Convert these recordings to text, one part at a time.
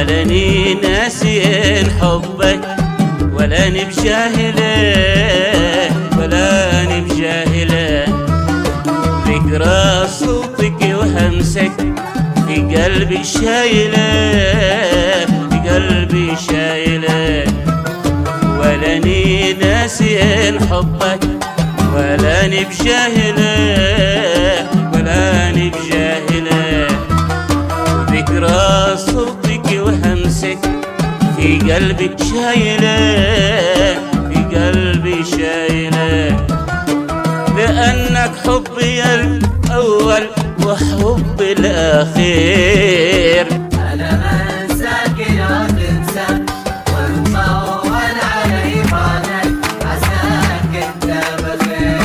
ولاني ناسين حبك ولاني بجاهله ولاني بجاهله. ذكرى صوتك وهمسك في قلبي شايله في قلبي شايله. ولاني ناسين حبك ولاني بجاهله ولاني بجاهله. ذكرى صوتك وهمسك في قلبي شايله في قلبي شايله. لأنك حبي الأول وحبي الأخير. أنا ما أنساك لا تنسى والمطول علي بعدك عساك أنت بخير.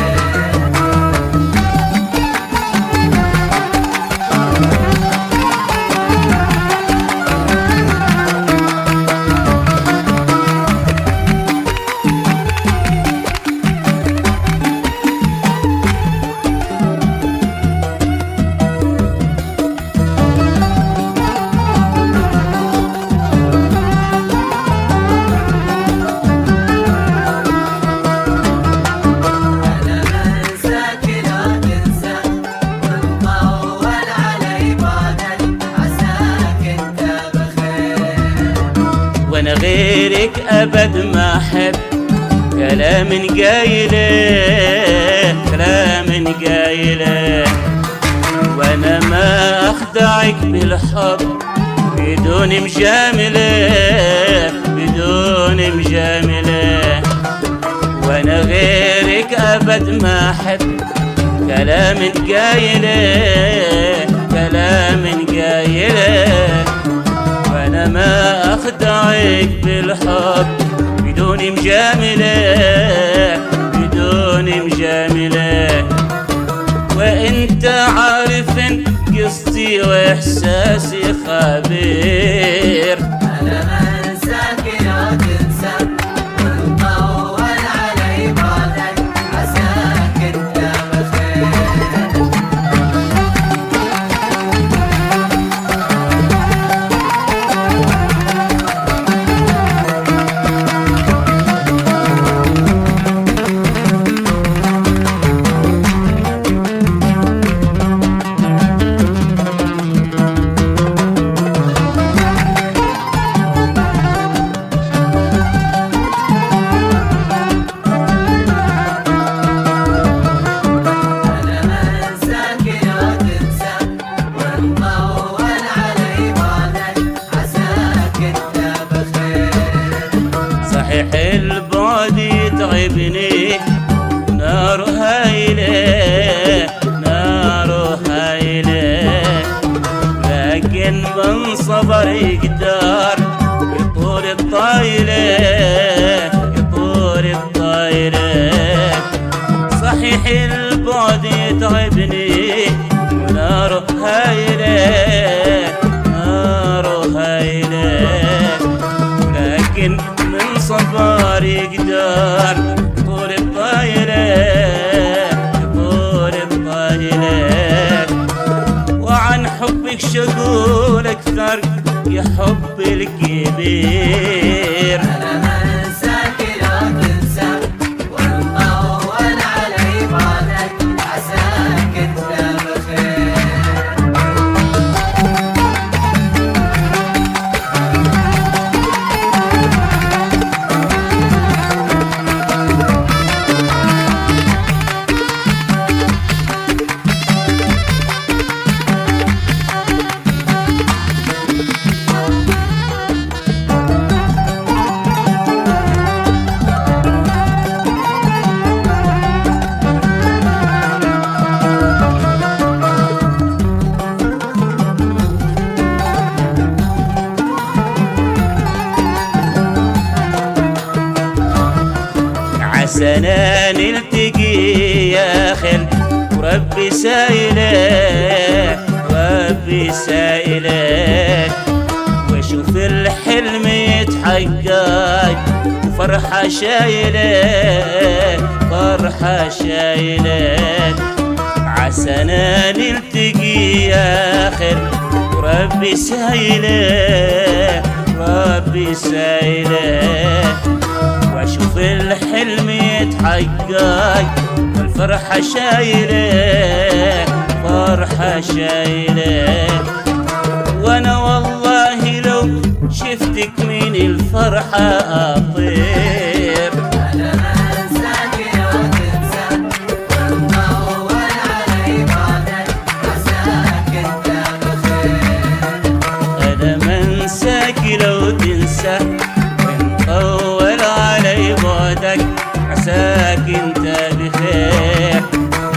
وانا غيرك ابد ما احب كلام قايله كلام قايله. وانا ما اخدعك بالحب بدون مجامله بدون مجامله. وانا غيرك ابد ما احب كلام قايله كلام قايله. وانا ما اخدعك بالحب بدون مجامله بدون مجامله. وانت عارف قصتي واحساسي خبير. أنا ما أنساك لا تنسى والمطول علي بعدك عساك أنت بخير. صحيح البعد يتعبني نار هايله نار هايله. لكن من صبر يقدر يطول الطايله يطول الطايله. صحيح البعد يتعبني نار هايله نار هايله. لكن من صبر يقدر طول الطايله طول الطايله. وعن حبك شقول اكثر يا حب الكبير. أنا ما أنساك لا تنسى والمطول علي بعدك عساك أنت بخير. عسانا نلتقي يا خل وربي سايله ربي سايله. واشوف الحلم يتحقق وفرحة شايله فرحة شايله. عسانا نلتقي يا خل وربي سايله وربي سايله واشوف الحلم يتحقق والفرحة شايله فرحة شايله وانا والله لو شفتك من الفرحة اطير أنا ما أنساك لو تنسى ونطول علي بعدك عساك أنت بخير انا ما انساك لو تنسى ونطول علي بعدك عساك انت بخير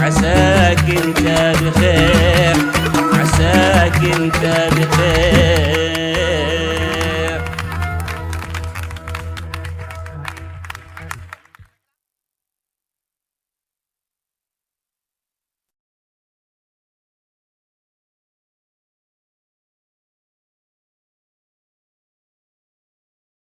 عساك انت بخير عساك انت بخير